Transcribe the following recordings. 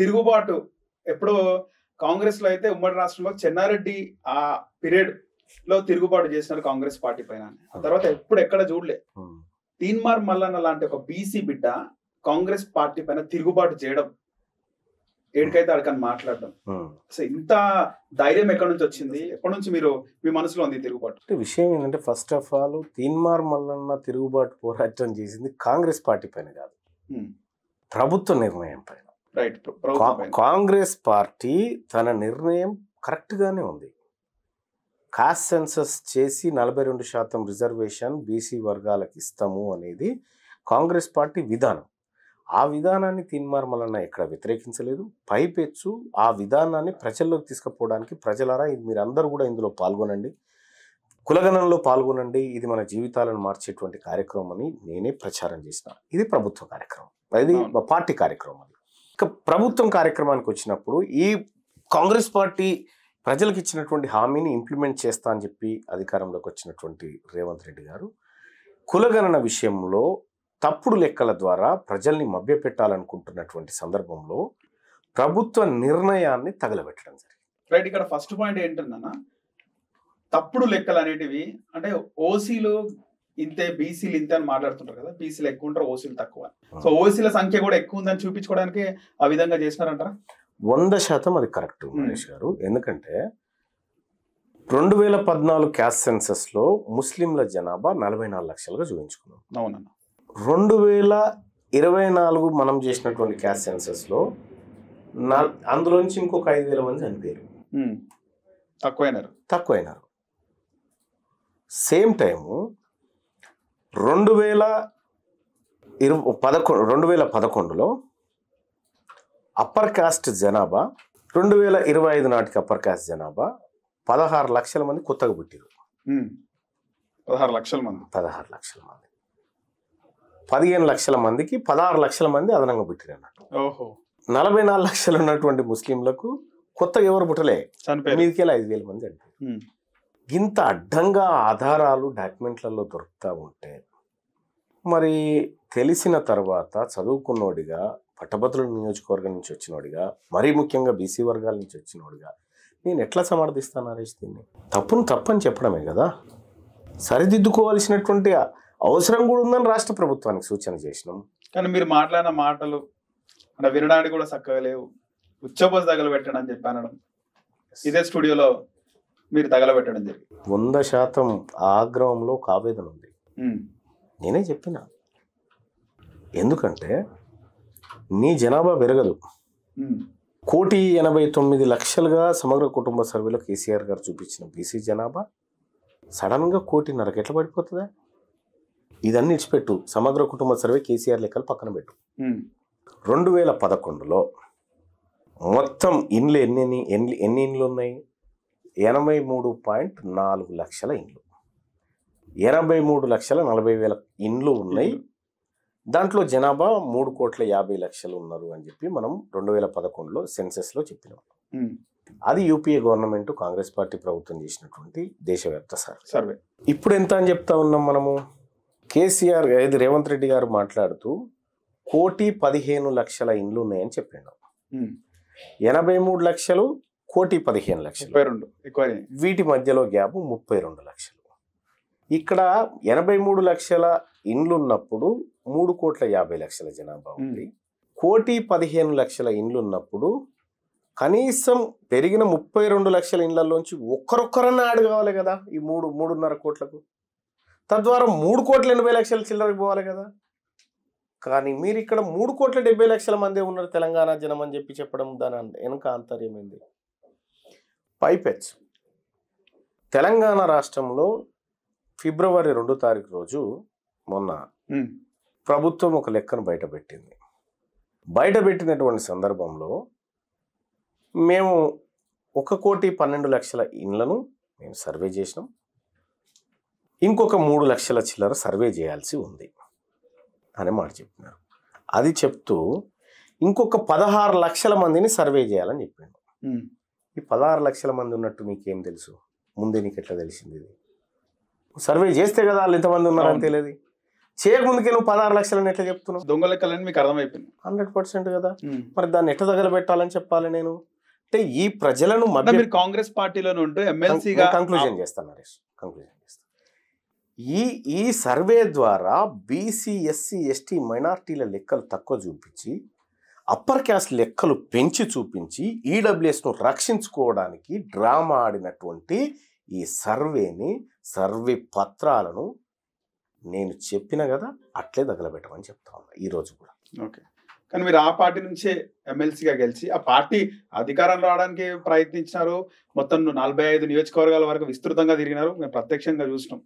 తిరుగుబాటు ఎప్పుడో కాంగ్రెస్ లో అయితే ఉమ్మడి రాష్ట్రంలో చెన్నారెడ్డి ఆ పీరియడ్ లో తిరుగుబాటు చేసినారు కాంగ్రెస్ పార్టీ పైన. ఆ తర్వాత ఎప్పుడు ఎక్కడ చూడలే. తీన్మార్ మల్లన్న లాంటి ఒక బీసీ బిడ్డ కాంగ్రెస్ పార్టీ పైన తిరుగుబాటు చేయడం, ఏడికైతే అడకని మాట్లాడడం, అసలు ఇంత ధైర్యం ఎక్కడి నుంచి వచ్చింది? ఎప్పటి నుంచి మీరు మీ మనసులో ఉంది తిరుగుబాటు? విషయం ఏంటంటే, first of all Teenmar Mallanna తిరుగుబాటు పోరాటం చేసింది కాంగ్రెస్ పార్టీ పైన కాదు, ప్రభుత్వ నిర్ణయం పైన. రైట్. కాంగ్రెస్ పార్టీ తన నిర్ణయం కరెక్ట్ గానే ఉంది. కాస్ట్ సెన్సస్ చేసి 42% రిజర్వేషన్ బీసీ వర్గాలకు ఇస్తాము అనేది కాంగ్రెస్ పార్టీ విధానం. ఆ విధానాన్ని తీన్మార్ మల్లన్న ఎక్కడ వ్యతిరేకించలేదు. పైపెచ్చు ఆ విధానాన్ని ప్రజల్లోకి తీసుకుపోవడానికి, ప్రజలారా మీరందరూ కూడా ఇందులో పాల్గొనండి, కులగణంలో పాల్గొనండి, ఇది మన జీవితాలను మార్చేటువంటి కార్యక్రమం అని నేనే ప్రచారం చేసిన. ఇది ప్రభుత్వ కార్యక్రమం, ఇది పార్టీ కార్యక్రమం. ఇక ప్రభుత్వం కార్యక్రమానికి వచ్చినప్పుడు ఈ కాంగ్రెస్ పార్టీ ప్రజలకు ఇచ్చినటువంటి హామీని ఇంప్లిమెంట్ చేస్తా అని చెప్పి అధికారంలోకి వచ్చినటువంటి రేవంత్ రెడ్డి గారు కులగణన విషయంలో తప్పుడు లెక్కల ద్వారా ప్రజల్ని మభ్యపెట్టాలనుకుంటున్నటువంటి సందర్భంలో ప్రభుత్వ నిర్ణయాన్ని తగలబెట్టడం జరిగింది. రైట్. ఇక్కడ ఫస్ట్ పాయింట్ ఏంటన్నా, తప్పుడు లెక్కలు అనేటివి అంటే ఓసీలు ఇంతే, బీసీలు ఇంతే అని మాట్లాడుతుంటారు కదా. బీసీలు ఎక్కువ ఉంటారు, ఓసీలు తక్కువ. సో ఓసీల సంఖ్య కూడా ఎక్కువ ఉందని చూపించుకోవడానికి ఆ విధంగా చేసినారంటారా? 100% అది కరెక్ట్ మహేష్ గారు. ఎందుకంటే 2014 క్యాస్ట్ సెన్సస్ లో ముస్లింల జనాభా 44 లక్షలుగా చూపించుకున్నాం. అవునన్నా. 2024 మనం చేసినటువంటి క్యాస్ట్ సెన్సస్ లో అందులోంచి ఇంకొక 5,000 మంది చనిపోయారు, తక్కువైనారు. సేమ్ టైము 2011లో అప్పర్ కాస్ట్ జనాభా 2025 నాటికి అప్పర్ కాస్ట్ జనాభా 16 లక్షల మంది కొత్తగా పుట్టారు. 16 లక్షల మంది 15 లక్షల మందికి 16 లక్షల మంది అదనంగా పుట్టారు అన్నట్టు. 44 లక్షలు ఉన్నటువంటి ముస్లింలకు కొత్తగా ఎవరు పుట్టలే, మీదికెళ్ళి 5,000 మంది చనిపోయారు. ఇంత అడ్డంగా ఆధారాలు డాక్యుమెంట్లలో దొరుకుతూ ఉంటే మరి తెలిసిన తర్వాత చదువుకున్నోడిగా, పట్టభద్రుల నియోజకవర్గం నుంచి వచ్చినోడిగా, మరీ ముఖ్యంగా బీసీ వర్గాల నుంచి వచ్చినోడిగా నేను ఎట్లా సమర్థిస్తాను నరేష్ దీన్ని? తప్పని చెప్పడమే కదా, సరిదిద్దుకోవాల్సినటువంటి అవసరం కూడా ఉందని రాష్ట్ర ప్రభుత్వానికి సూచన చేసినాం. కానీ మీరు మాట్లాడిన మాటలు అంటే వినడానికి కూడా చక్కగా లేవు. ఉచ్చబోసి తగలబెట్టడం అని చెప్పి అనడం, ఇదే స్టూడియోలో మీరు తగలబెట్టడం జరిగింది. 100% ఆగ్రహంలో ఒక ఆవేదన ఉంది. నేనే చెప్పిన, ఎందుకంటే నీ జనాభా పెరగదు. 1,89,00,000గా సమగ్ర కుటుంబ సర్వేలో కేసీఆర్ గారు చూపించిన బీసీ జనాభా సడన్గా 1,50,00,000 ఎట్లా పడిపోతుందా? ఇదన్నీ ఇచ్చిపెట్టు, సమగ్ర కుటుంబ సర్వే కేసీఆర్ లెక్కలు పక్కన పెట్టు. 2011లో మొత్తం ఇండ్లు ఎన్ని ఇండ్లు ఉన్నాయి? 83.4 లక్షల ఇండ్లు, 83,40,000 ఇండ్లు ఉన్నాయి. దాంట్లో జనాభా 3,50,00,000 ఉన్నారు అని చెప్పి మనం 2011లో సెన్సెస్లో చెప్పినాం. అది యూపీఏ గవర్నమెంట్ కాంగ్రెస్ పార్టీ ప్రభుత్వం చేసినటువంటి దేశవ్యాప్త సర్వే. ఇప్పుడు ఎంత అని చెప్తా ఉన్నాం మనము? కేసీఆర్ రేవంత్ రెడ్డి గారు మాట్లాడుతూ 1,15,00,000 ఇండ్లు ఉన్నాయని చెప్పాడు. 83 లక్షలు, 1,15,00,000, వీటి మధ్యలో గ్యాప్ 32 లక్షలు. ఇక్కడ 83 లక్షల ఇండ్లు ఉన్నప్పుడు 3,50,00,000 జనాభా ఉంది. 1,15,00,000 ఇండ్లు ఉన్నప్పుడు కనీసం పెరిగిన 32 లక్షల ఇండ్లలోంచి ఒక్కరొక్కరన్నా యాడ్ కావాలి కదా ఈ 3.5 కోట్లకు. తద్వారా 3,80,00,000 చిల్లరకు పోవాలి కదా. కానీ మీరు ఇక్కడ 3,70,00,000 మంది ఉన్నారు తెలంగాణ జనం అని చెప్పి చెప్పడం, దాని వెనుక ఆంతర్యమైంది. పైపెచ్చు తెలంగాణ రాష్ట్రంలో ఫిబ్రవరి 2వ తారీఖు రోజు మొన్న ప్రభుత్వం ఒక లెక్కను బయటపెట్టినటువంటి సందర్భంలో మేము 1,12,00,000 ఇండ్లను మేము సర్వే చేసినాం. ఇంకొక 3 లక్షల చిల్లర సర్వే చేయాల్సి ఉంది అనే మాట చెప్పినారు. అది చెప్తూ ఇంకొక 16 లక్షల మందిని సర్వే చేయాలని చెప్పాడు. ఈ 16 లక్షల మంది ఉన్నట్టు నీకేం తెలుసు? ముందే నీకు ఎట్లా తెలిసింది? ఇది సర్వే చేస్తే కదా వాళ్ళు ఎంతమంది ఉన్నారని తెలియదు. చేయకముందుకే నువ్వు 16 లక్షలని ఎట్లా చెప్తున్నావు? దొంగ లెక్కలని మీకు అర్థమైపోయింది. 100% కదా. మరి దాన్ని ఎట్లా తగలబెట్టాలని చెప్పాలి నేను? అంటే ఈ ప్రజలను మీరు కాంగ్రెస్ పార్టీలోనే ఉంటూ ఎమ్మెల్సీగా కంక్లూజన్ చేస్తాను నరేష్, కంక్లూజన్ చేస్తాను. ఈ సర్వే ద్వారా బీసీ, ఎస్సీ, ఎస్టీ, మైనార్టీల లెక్కలు తక్కువ చూపించి అప్పర్ క్యాస్ట్ లెక్కలు పెంచి చూపించి ఈడబ్ల్యూఎస్ను రక్షించుకోవడానికి డ్రామా ఆడినటువంటి ఈ సర్వే పత్రాలను నేను చెప్పిన కదా అట్లే తగలబెట్టమని చెప్తా ఉన్నా ఈరోజు కూడా. ఓకే, కానీ మీరు ఆ పార్టీ నుంచే ఎమ్మెల్సీగా గెలిచి ఆ పార్టీ అధికారం రావడానికి ప్రయత్నించినారు. మొత్తం 45 నియోజకవర్గాల వరకు విస్తృతంగా తిరిగినారు, మేము ప్రత్యక్షంగా చూసినాం.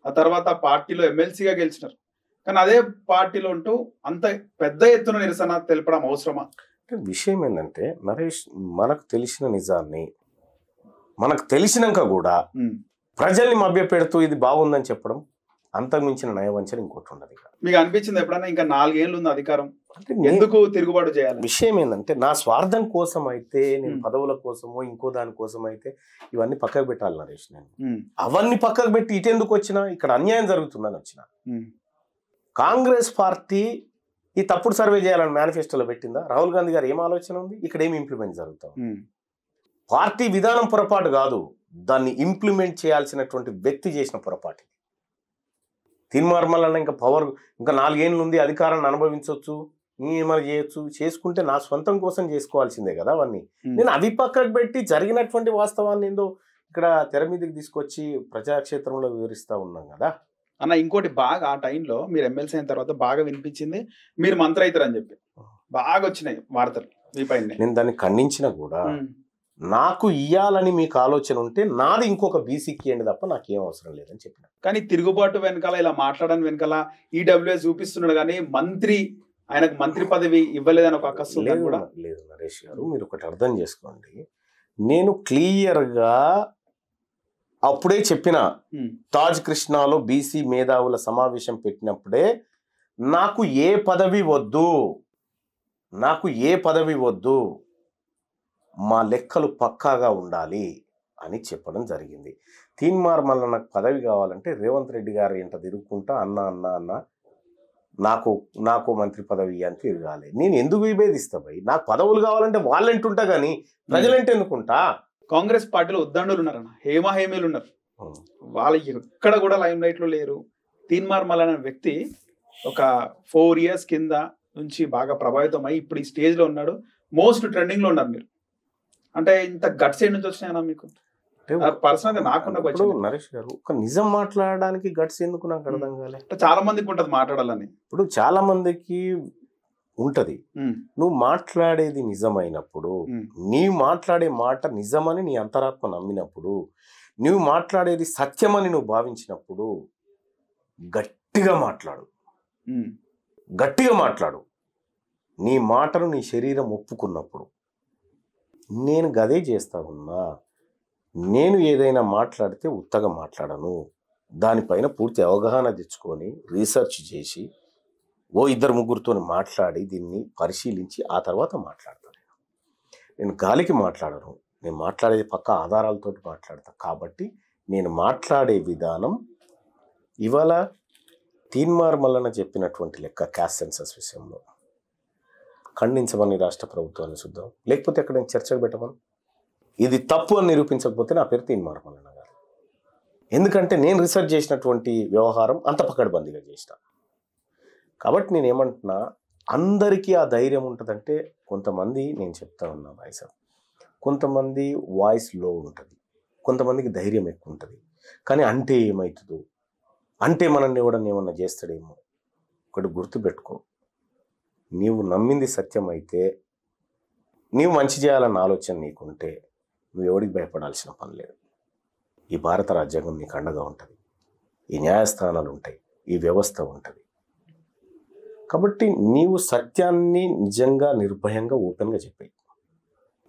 ఆ తర్వాత ఆ పార్టీలో ఎమ్మెల్సీగా గెలిచినారు. కానీ అదే పార్టీలో ఉంటూ అంత పెద్ద ఎత్తున నిరసన తెలపడం అవసరమా? విషయం ఏంటంటే నరేష్, మనకు తెలిసిన నిజాన్ని మనకు తెలిసినాక కూడా ప్రజల్ని మభ్యపెడుతూ ఇది బాగుందని చెప్పడం అంతకుమించిన నయవంచన ఇంకోటి ఉండదు. మీకు అనిపించింది ఎప్పుడన్నా ఇంకా 4 ఏళ్ళు ఉంది అధికారం, ఎందుకు తిరుగుబాటు చేయాలి? విషయం ఏంటంటే నా స్వార్థం కోసం అయితే, నేను పదవుల కోసమో ఇంకో దాని కోసం అయితే ఇవన్నీ పక్కకు పెట్టాలి నరేష్. నేను అవన్నీ పక్కకు పెట్టి ఇటెందుకు వచ్చినా, ఇక్కడ అన్యాయం జరుగుతుందని వచ్చిన. కాంగ్రెస్ పార్టీ ఈ తప్పుడు సర్వే చేయాలని మేనిఫెస్టోలో పెట్టిందా? రాహుల్ గాంధీ గారు ఏం ఆలోచన ఉంది? ఇక్కడ ఏమి ఇంప్లిమెంట్ జరుగుతాం? పార్టీ విధానం పొరపాటు కాదు, దాన్ని ఇంప్లిమెంట్ చేయాల్సినటువంటి వ్యక్తి చేసిన పొరపాటు. తీర్మార్మలన్న ఇంకా పవర్, ఇంకా 4 ఏళ్ళు ఉంది, అధికారాన్ని అనుభవించవచ్చు, ఏమైనా చేయొచ్చు, చేసుకుంటే నా సొంతం కోసం చేసుకోవాల్సిందే కదా అవన్నీ. నేను అవి పక్కకు పెట్టి జరిగినటువంటి వాస్తవాన్ని ఏందో ఇక్కడ తెర మీదకి తీసుకొచ్చి ప్రజాక్షేత్రంలో వివరిస్తూ ఉన్నాం కదా అన్న. ఇంకోటి బాగా ఆ టైంలో మీరు ఎమ్మెల్సీ అయిన తర్వాత బాగా వినిపించింది, మీరు మంత్రి అవుతారని చెప్పి బాగా వచ్చినాయి వార్తలు మీ పైన. నేను దాన్ని ఖండించిన కూడా, నాకు ఇయ్యాలని మీకు ఆలోచన ఉంటే నాది ఇంకొక బీసీకి ఏంటి తప్ప నాకేం అవసరం లేదని చెప్పిన. కానీ తిరుగుబాటు వెనకాల, ఇలా మాట్లాడడానికి వెనకాల ఈడబ్ల్యూఎస్ చూపిస్తున్నాడు, కానీ మంత్రి, ఆయనకు మంత్రి పదవి ఇవ్వలేదని ఒక అక్కసు కూడా లేదు. నరేష్ గారు, మీరు ఒకటి అర్థం చేసుకోండి, నేను క్లియర్గా అప్పుడే చెప్పిన, తాజ్ కృష్ణాలో బీసీ మేధావుల సమావేశం పెట్టినప్పుడే నాకు ఏ పదవి వద్దు, మా లెక్కలు పక్కాగా ఉండాలి అని చెప్పడం జరిగింది. మళ్ళీ నాకు పదవి కావాలంటే రేవంత్ రెడ్డి గారు ఎంత తిరుగుకుంటా అన్న నాకు మంత్రి పదవి అని తిరగాలి. నేను ఎందుకు విభేదిస్తా భయ్? నాకు పదవులు కావాలంటే వాళ్ళంటుంటా కానీ ప్రజలంటే ఎందుకుంటా? కాంగ్రెస్ పార్టీలో ఉద్దండులు ఉన్నారన్న, హేమీలు ఉన్నారు, వాళ్ళు ఎక్కడ కూడా లైమ్ లైట్ లో లేరు. తీన్మార్ అనే వ్యక్తి ఒక 4 years కింద నుంచి బాగా ప్రభావితం అయ్యి ఇప్పుడు ఈ స్టేజ్ లో ఉన్నాడు, మోస్ట్ ట్రెండింగ్ లో ఉన్నారు. మీరు అంటే ఇంత గట్స్ ఏ నుంచి వచ్చినాయన్నా మీకు? పర్సనల్ గా నాకున్న నరేష్ గారు, ఒక నిజం మాట్లాడడానికి గట్స్ ఎందుకు నాకు అర్థం కాలే. చాలా మందికి ఉంటది మాట్లాడాలని. ఇప్పుడు చాలా మందికి ఉంటది. నువ్వు మాట్లాడేది నిజమైనప్పుడు, నీవు మాట్లాడే మాట నిజమని నీ అంతరాత్మ నమ్మినప్పుడు, నువ్వు మాట్లాడేది సత్యమని నువ్వు భావించినప్పుడు గట్టిగా మాట్లాడు. నీ మాటను నీ శరీరం ఒప్పుకున్నప్పుడు. నేను గదే చేస్తా ఉన్నా. నేను ఏదైనా మాట్లాడితే ఉత్తగా మాట్లాడను, దానిపైన పూర్తి అవగాహన తెచ్చుకొని రీసెర్చ్ చేసి 2-3తో మాట్లాడి దీన్ని పరిశీలించి ఆ తర్వాత మాట్లాడతాను. నేను గాలికి మాట్లాడను, నేను మాట్లాడేది పక్క ఆధారాలతో మాట్లాడతా. కాబట్టి నేను మాట్లాడే విధానం ఇవాళ తీన్మార్ మల్లన్న చెప్పినటువంటి లెక్క క్యాస్ట్ సెన్సస్ విషయంలో ఖండించమని రాష్ట్ర ప్రభుత్వాన్ని చూద్దాం, లేకపోతే ఎక్కడ చర్చకు పెట్టమని. ఇది తప్పు అని నిరూపించకపోతే నా పేరు తీన్మార్ మల్లన్న గారు. ఎందుకంటే నేను రీసెర్చ్ చేసినటువంటి వ్యవహారం అంత పకడ్బందీగా చేసిన. కాబట్టి నేనేమంటున్నా, అందరికీ ఆ ధైర్యం ఉంటుందంటే, కొంతమంది నేను చెప్తా ఉన్నా వాయిస్, కొంతమంది వాయిస్ లో ఉంటుంది, కొంతమందికి ధైర్యం ఎక్కువ ఉంటుంది. కానీ అంటే ఏమవుతుందో, అంటే మనల్ని ఏమన్నా చేస్తాడేమో. ఒకటి గుర్తుపెట్టుకో, నీవు నమ్మింది సత్యం అయితే, నీవు మంచి చేయాలన్న ఆలోచన నీకుంటే నువ్వు ఎవరికి భయపడాల్సిన పని లేదు. ఈ భారత రాజ్యాంగం నీకు అండగా ఉంటుంది, ఈ న్యాయస్థానాలు ఉంటాయి, ఈ వ్యవస్థ ఉంటుంది. కాబట్టి నీవు సత్యాన్ని నిజంగా నిర్భయంగా ఓపెన్గా చెప్పాయి.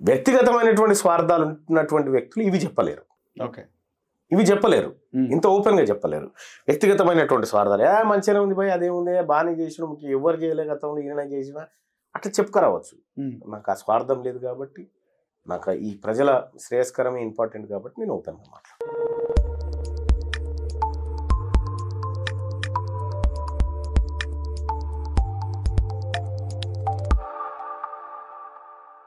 వ్యక్తిగతమైనటువంటి స్వార్థాలు ఉన్నటువంటి వ్యక్తులు ఇవి చెప్పలేరు. ఇంత ఓపెన్గా చెప్పలేరు. వ్యక్తిగతమైనటువంటి స్వార్థాలు, మంచిగానే ఉంది భయ్, అదేముంది, బాగానే చేసిన, ఎవరు చేయలే గతంలో, ఈయన చేసిన, అట్లా చెప్పుకురావచ్చు. నాకు ఆ స్వార్థం లేదు కాబట్టి, నాకు ఈ ప్రజల శ్రేయస్కరమే ఇంపార్టెంట్ కాబట్టి నేను ఓపెన్గా మాట్లాడతాను.